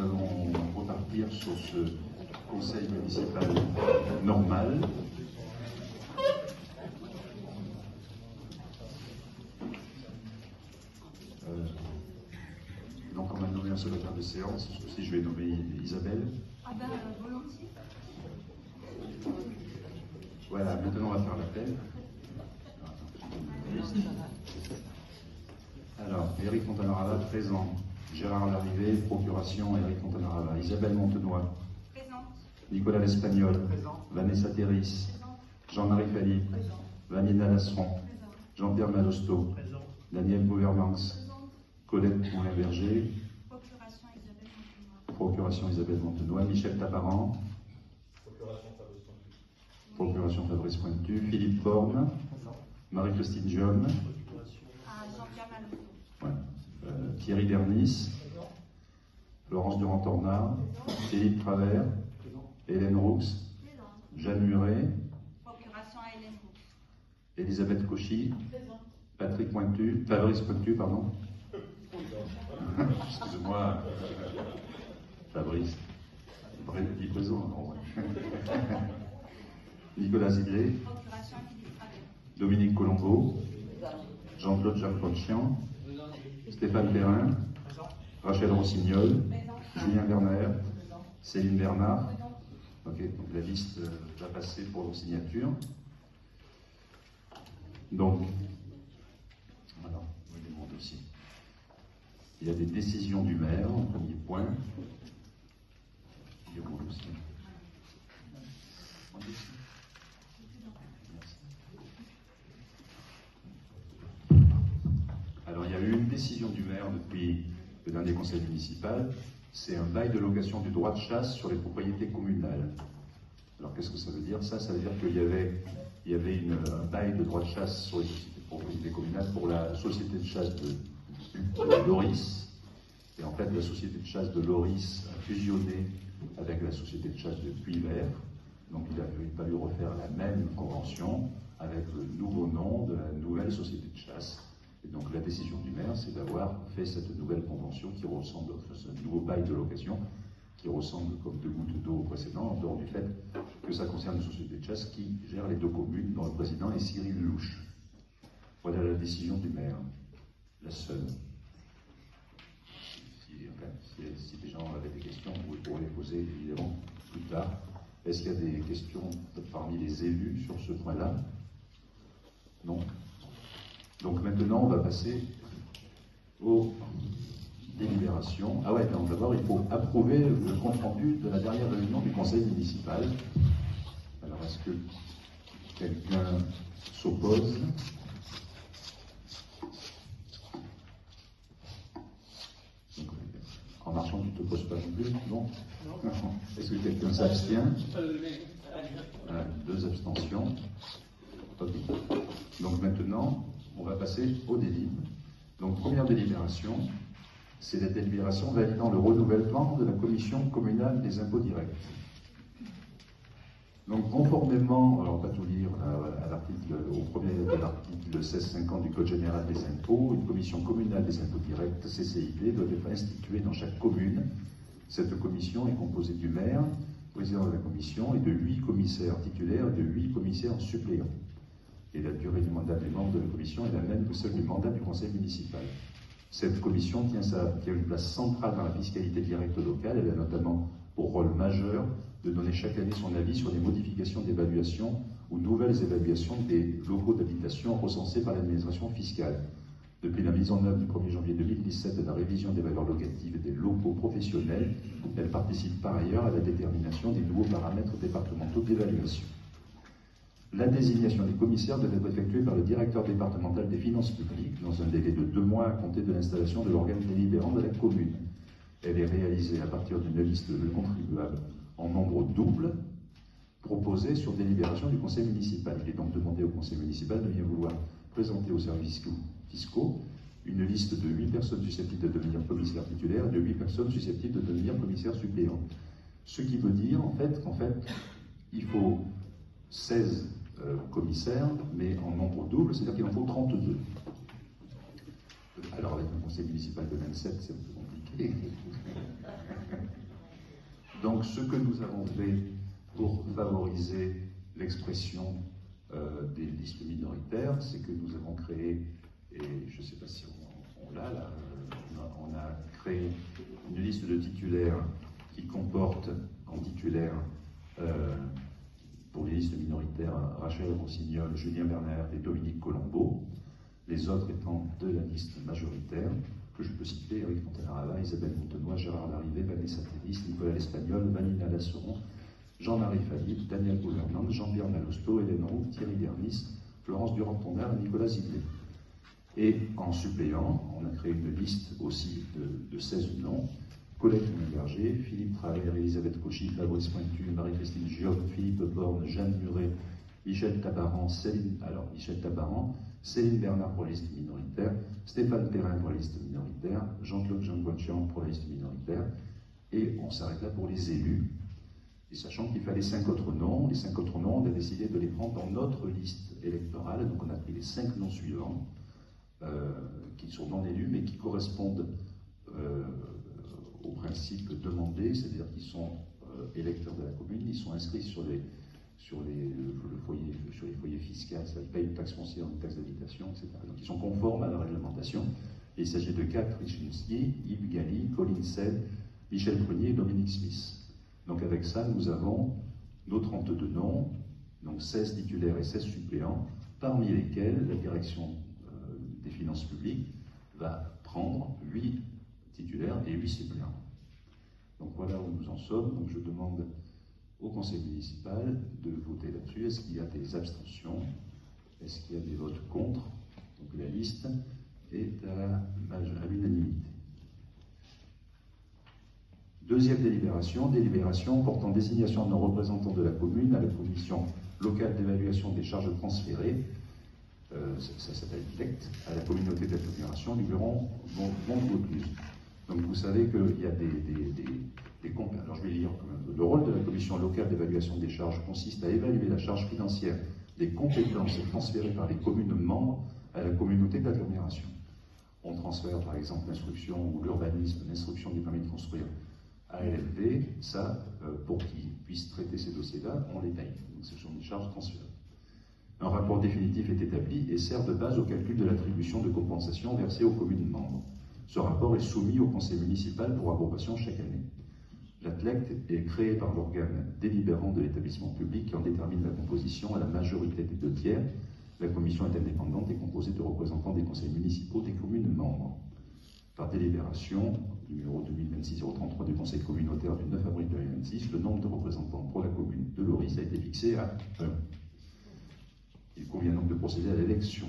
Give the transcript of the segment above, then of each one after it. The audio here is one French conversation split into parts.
allons repartir sur ce conseil municipal normal. Donc on va nommer un secrétaire de séance. Si je vais nommer Isabelle. Ah ben, volontiers. Voilà, maintenant on va faire l'appel. Alors, Éric Fontanarava, présent. Gérard Larrivé, procuration, Éric Fontanarava. Isabelle Montenoy. Présente. Nicolas L'Espagnol. Présent. Vanessa Terris. Présente. Jean-Marie Fally. Présent. Vanina Lasseron. Présent. Jean-Pierre Malosto. Présent. Daniel Gouvermans. Présente. Colette Moulin-Berger. Procuration Isabelle Montenoy. Procuration Isabelle Montenoy. Michel Taparan. Procuration Fabrice Pointu. Procuration Fabrice Pointu. Philippe Borne. Présent. Marie-Christine Diom. Procuration. Ah, Jean-Pierre Maloto. Ouais. Thierry Dernis. Présent. Florence Durand-Tornard. Philippe Travers. Présent. Hélène Roux. Présente. Jeanne Muret. Procuration à Hélène Roux. Elisabeth Cauchy. Présente. Patrick Pointu. Fabrice Pointu, pardon. Excusez-moi. Fabrice. Dit présent, non, ouais. Nicolas Zidlé. Procuration à Philippe Travers. Dominique Colombo. Jean-Claude Jacques-Rochian. Stéphane Perrin. Présent. Rachel Rossignol. Présente. Julien Werner. Présente. Céline Bernard. Présente. Ok, donc la liste va passer pour vos signatures. Donc, voilà, vous voyez mon dossier. Il y a des décisions du maire, en premier point. Il y a mon dossier. Mon dossier. Merci. Alors, il y a eu une décision du maire depuis le dernier conseil municipal. C'est un bail de location du droit de chasse sur les propriétés communales. Alors qu'est-ce que ça veut dire? Ça veut dire qu'il y avait un bail de droit de chasse sur les propriétés communales pour la société de chasse de Loris. Et en fait, la société de chasse de Loris a fusionné avec la société de chasse de Puy-Vert. Donc il a fallu refaire la même convention avec le nouveau nom de la nouvelle société de chasse. Et donc la décision du maire, c'est d'avoir fait cette nouvelle convention qui ressemble, ce nouveau bail de location, qui ressemble comme deux gouttes d'eau au précédent, en dehors du fait que ça concerne une société de chasse qui gère les deux communes, dont le président est Cyril Louche. Voilà la décision du maire, la seule. Si des gens avaient des questions, vous pourrez les poser évidemment plus tard. Est-ce qu'il y a des questions parmi les élus sur ce point-là? Non. Donc maintenant, on va passer aux délibérations. Ah ouais, donc d'abord, il faut approuver le compte-rendu de la dernière réunion du conseil municipal. Alors, est-ce que quelqu'un s'oppose? En marchant, tu ne te poses pas non plus? Non. Est-ce que quelqu'un s'abstient? Deux abstentions. Ok. Donc maintenant, on va passer au délire. Donc première délibération, c'est la délibération validant le renouvellement de la commission communale des impôts directs. Donc conformément, alors pas tout lire, au premier de l'article 1650 du Code général des impôts, une commission communale des impôts directs, CCID, doit être instituée dans chaque commune. Cette commission est composée du maire, président de la commission, et de 8 commissaires titulaires et de 8 commissaires suppléants. Et la durée du mandat des membres de la commission est la même que celle du mandat du conseil municipal. Cette commission tient une place centrale dans la fiscalité directe locale. Elle a notamment pour rôle majeur de donner chaque année son avis sur les modifications d'évaluation ou nouvelles évaluations des locaux d'habitation recensés par l'administration fiscale. Depuis la mise en œuvre du 1er janvier 2017 de la révision des valeurs locatives des locaux professionnels, elle participe par ailleurs à la détermination des nouveaux paramètres départementaux d'évaluation. La désignation des commissaires doit être effectuée par le directeur départemental des finances publiques dans un délai de 2 mois à compter de l'installation de l'organe délibérant de la commune. Elle est réalisée à partir d'une liste de contribuables en nombre double proposée sur délibération du conseil municipal. Il est donc demandé au conseil municipal de bien vouloir présenter aux services fiscaux une liste de 8 personnes susceptibles de devenir commissaires titulaires et de 8 personnes susceptibles de devenir commissaires suppléants. Ce qui veut dire en fait qu'en fait, il faut 16 commissaires, mais en nombre double, c'est-à-dire qu'il en faut 32. Alors avec un conseil municipal de 27, c'est un peu compliqué. Donc, ce que nous avons fait pour favoriser l'expression des listes minoritaires, c'est que nous avons créé, et je ne sais pas si on l'a là, on a créé une liste de titulaires qui comporte en titulaire pour les listes minoritaires Rachel Rossignol, Julien Bernard et Dominique Colombo, les autres étant de la liste majoritaire, que je peux citer: Eric Fontaine-Arava, Isabelle Montenoy, Gérard Larrivé, Vanessa Télis, Nicolas L'Espagnol, Vanina Lasseron, Jean-Marie Falib, Daniel Gouvernante, Jean-Pierre Malousto, Hélène Roux, Thierry Dernis, Florence Durand-Tonnerre et Nicolas Zidlé. Et en suppléant, on a créé une liste aussi de 16 noms: Colette Berger, Philippe Travers, Elisabeth Cauchy, Fabrice Pointu, Marie-Christine Giot, Philippe Borne, Jeanne Muret, Michel Tabaran, Céline Bernard pour la liste minoritaire, Stéphane Perrin pour la liste minoritaire, Jean-Claude Jean-Guachian pour la liste minoritaire, et on s'arrête là pour les élus. Et sachant qu'il fallait 5 autres noms, les 5 autres noms, on a décidé de les prendre dans notre liste électorale, donc on a pris les 5 noms suivants, qui sont non élus, mais qui correspondent au principe demandé, c'est-à-dire qu'ils sont électeurs de la commune, ils sont inscrits sur les foyers fiscaux, ils payent une taxe foncière, une taxe d'habitation, etc. Donc ils sont conformes à la réglementation. Et il s'agit de Kat Richinski, Yves Galli, Colin Sell, Michel Prunier et Dominique Smith. Donc avec ça, nous avons nos 32 noms, donc 16 titulaires et 16 suppléants, parmi lesquels la direction des finances publiques va prendre 8 titulaires et 8 suppléants. Donc voilà où nous en sommes. Donc je demande au conseil municipal de voter là-dessus. Est-ce qu'il y a des abstentions? Est-ce qu'il y a des votes contre? Donc la liste est à l'unanimité. Deuxième délibération portant désignation de nos représentants de la commune à la commission locale d'évaluation des charges transférées, ça s'appelle TECT, à la communauté d'agglomération Luberon-Montvaucluse. Donc vous savez qu'il y a des comptes. Alors je vais lire quand même. Le rôle de la commission locale d'évaluation des charges consiste à évaluer la charge financière des compétences transférées par les communes membres à la communauté d'agglomération. On transfère par exemple l'instruction ou l'urbanisme, l'instruction du permis de construire à ALD, ça, pour qu'ils puissent traiter ces dossiers-là, on les paye. Donc ce sont des charges transférées. Un rapport définitif est établi et sert de base au calcul de l'attribution de compensation versée aux communes membres. Ce rapport est soumis au conseil municipal pour approbation chaque année. La TLECT est créée par l'organe délibérant de l'établissement public qui en détermine la composition à la majorité des 2 tiers. La commission est indépendante et composée de représentants des conseils municipaux des communes membres. Par délibération numéro 2026-033 du conseil communautaire du 9 avril 2026, le nombre de représentants pour la commune de Loris a été fixé à 1. Il convient donc de procéder à l'élection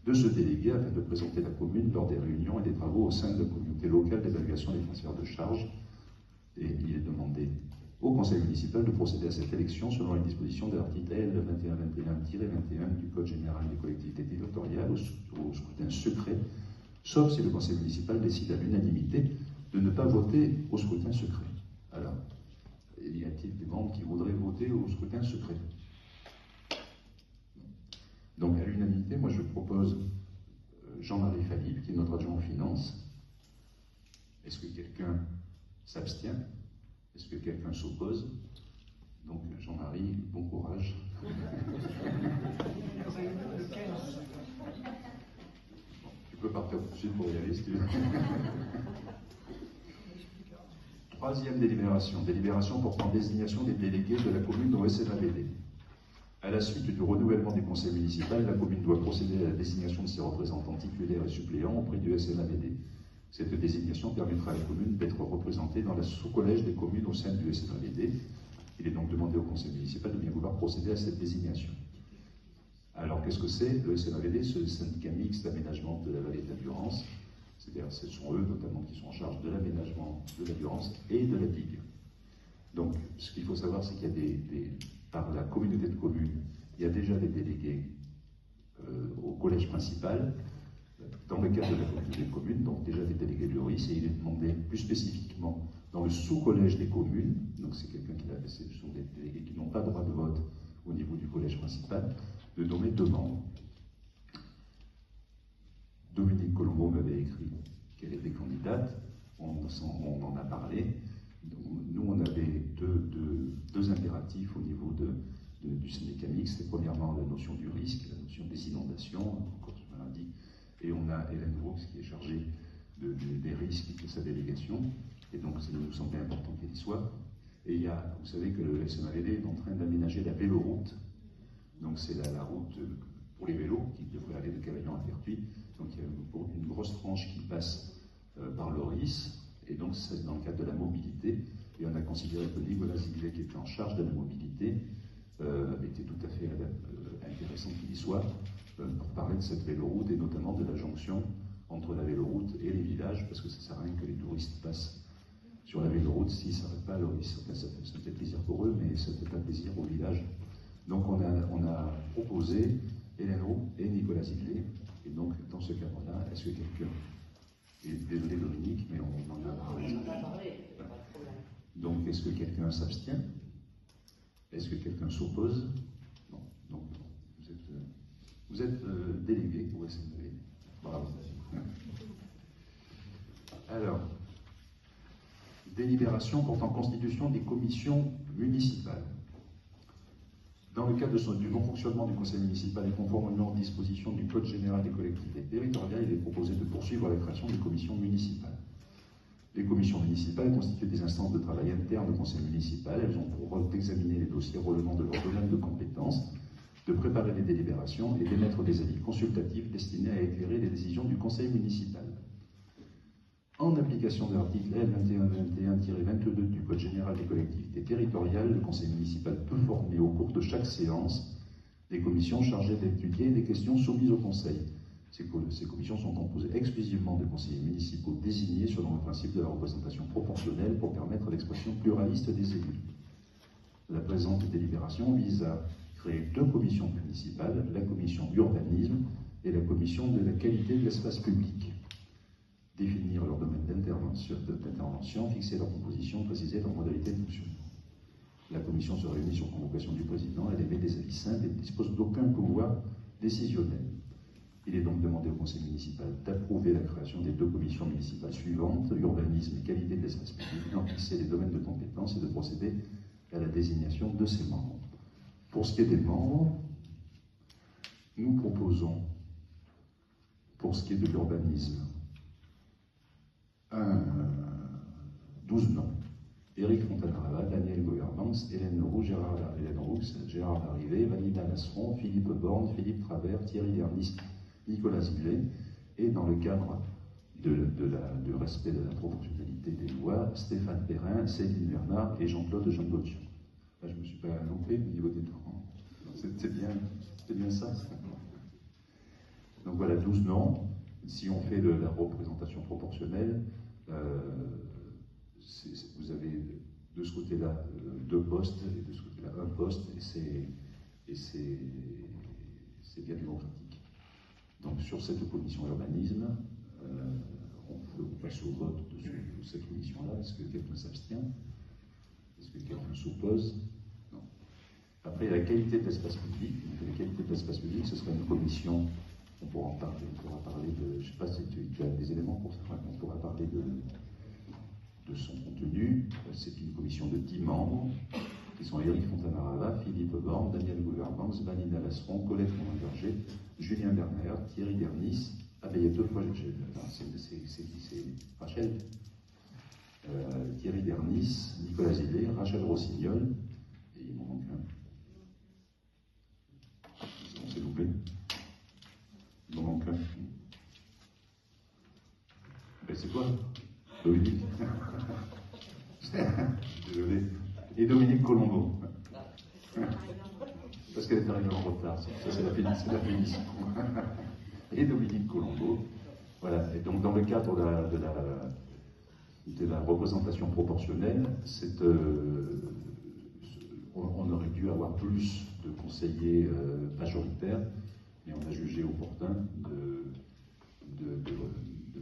de ce délégué afin de présenter la commune lors des réunions et des travaux au sein de la communauté locale d'évaluation des transferts de charges. Et il est demandé au conseil municipal de procéder à cette élection selon les dispositions de l'article L 2121-21 du Code général des collectivités territoriales au scrutin secret, sauf si le conseil municipal décide à l'unanimité de ne pas voter au scrutin secret. Alors, y a-t-il des membres qui voudraient voter au scrutin secret? Donc à l'unanimité, moi je propose Jean-Marie Falib, qui est notre adjoint aux finances. Est-ce que quelqu'un s'abstient? Est-ce que quelqu'un s'oppose? Donc Jean-Marie, bon courage. Tu peux partir tout de suite pour y aller si tu veux. Troisième délibération portant désignation des délégués de la commune au SNAVD. À la suite du renouvellement du conseil municipal, la commune doit procéder à la désignation de ses représentants titulaires et suppléants auprès du SNAVD. Cette désignation permettra à la commune d'être représentée dans la sous-collège des communes au sein du SNAVD. Il est donc demandé au conseil municipal de bien vouloir procéder à cette désignation. Alors qu'est-ce que c'est le SNAVD? C'est le syndicat mixte d'aménagement de la vallée de la Durance. C'est-à-dire ce sont eux notamment qui sont en charge de l'aménagement de la Durance et de la digue. Donc ce qu'il faut savoir, c'est qu'il y a par la communauté de communes, il y a déjà des délégués au collège principal, dans le cadre de la communauté de communes, donc déjà des délégués de l'URIS, et il est demandé plus spécifiquement dans le sous-collège des communes, donc c'est quelqu'un ce sont des délégués qui n'ont pas droit de vote au niveau du collège principal, de nommer 2 membres. Dominique Colombo m'avait écrit qu'elle était candidate, on on en a parlé. Nous, on avait deux impératifs au niveau du syndicat mixte. Premièrement, la notion du risque, la notion des inondations, comme je l'ai dit, et on a Hélène Brooks qui est chargée des risques de sa délégation, et donc ça nous semblait important qu'elle y soit. Et vous savez que le SMAVD est en train d'aménager la véloroute, donc c'est la route pour les vélos qui devrait aller de Cavaillon à Pertuis, donc il y a une grosse tranche qui passe par Loris, et donc c'est dans le cadre de la mobilité, et on a considéré que Nicolas Zillet, qui était en charge de la mobilité, était tout à fait intéressant qu'il y soit pour parler de cette véloroute, et notamment de la jonction entre la véloroute et les villages, parce que ça ne sert à rien que les touristes passent sur la véloroute s'ils ne s'arrêtent pas à Loris. Enfin, ça fait plaisir pour eux, mais ça ne fait pas plaisir au village. Donc on a proposé Hélène Roux et Nicolas Zillet, et donc dans ce cadre-là, est-ce que quelqu'un... Désolé Dominique, mais on en a parlé. Donc est-ce que quelqu'un s'abstient? Est-ce que quelqu'un s'oppose? Non. Donc vous êtes délégué au SMV. Bravo. Alors, délibération portant constitution des commissions municipales. Dans le cadre du bon fonctionnement du conseil municipal et conformément aux dispositions du Code général des collectivités territoriales, il est proposé de poursuivre la création des commissions municipales. Les commissions municipales constituent des instances de travail internes au conseil municipal. Elles ont pour rôle d'examiner les dossiers relevant de leur domaine de compétences, de préparer les délibérations et d'émettre des avis consultatifs destinés à éclairer les décisions du conseil municipal. En application de l'article L2121-22 du Code général des collectivités territoriales, le conseil municipal peut former au cours de chaque séance des commissions chargées d'étudier les questions soumises au conseil. Ces commissions sont composées exclusivement de conseillers municipaux désignés selon le principe de la représentation proportionnelle pour permettre l'expression pluraliste des élus. La présente délibération vise à créer deux commissions municipales, la commission urbanisme et la commission de la qualité de l'espace public. Définir leur domaine d'intervention, fixer leur composition, préciser leurs modalités de fonctionnement. La commission se réunit sur convocation du président, elle émet des avis simples et ne dispose d'aucun pouvoir décisionnel. Il est donc demandé au conseil municipal d'approuver la création des deux commissions municipales suivantes, urbanisme et qualité de l'espace public, d'en fixer les domaines de compétences et de procéder à la désignation de ses membres. Pour ce qui est des membres, nous proposons, pour ce qui est de l'urbanisme, 12 noms. Éric Fontanarava, Daniel Gouvernance, Hélène Roux, Gérard Larrivé, Vanina Lasseron, Philippe Borne, Philippe Travers, Thierry Dernis, Nicolas Zillet, et dans le cadre du respect de la proportionnalité des lois, Stéphane Perrin, Céline Bernard et Jean-Claude Jean-Gauthier. Là, je ne me suis pas loupé au niveau des noms. C'est bien ça. Donc voilà, 12 noms. Si on fait la représentation proportionnelle, vous avez de ce côté-là 2 postes et de ce côté-là 1 poste, et c'est bien démocratique. Donc sur cette commission urbanisme, on peut passer au vote de cette commission-là. Est-ce que quelqu'un s'abstient? Est-ce que quelqu'un s'oppose? Non. Après, la qualité de l'espace public. La qualité de l'espace public, ce sera une commission. On pourra en parler, on pourra parler de... Je ne sais pas si tu as des éléments pour ça, on pourra parler de son contenu. C'est une commission de 10 membres, qui sont Éric Fontanarava, Philippe Borne, Daniel Gouvernance, Vanina Lasseron, Colette Morin-Berger, Julien Bernard, Thierry Dernis. Ah ben il y a 2 fois, c'est Rachel. Thierry Dernis, Nicolas Zillet, Rachel Rossignol, et il m'en manque un. On s'est loupé. Il m'en manque un. Ben c'est quoi? Dominique. Désolé. Et Dominique Colombo. Parce qu'elle est arrivée en retard. Ça, c'est la félicie. Et Dominique Colombo. Voilà. Et donc, dans le cadre de la représentation proportionnelle, on aurait dû avoir plus de conseillers majoritaires, mais on a jugé opportun de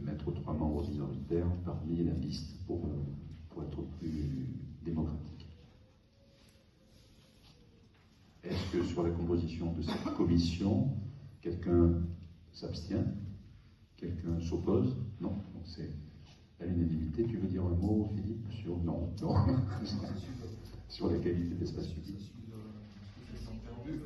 mettre 3 membres minoritaires parmi la liste pour être plus démocratique. Est-ce que sur la composition de cette commission, quelqu'un s'abstient? Quelqu'un s'oppose? Non. Donc c'est à l'unanimité. qualité, tu veux dire un mot, Philippe, sur... Non, non. Sur la qualité de l'espace public. C'est prévu.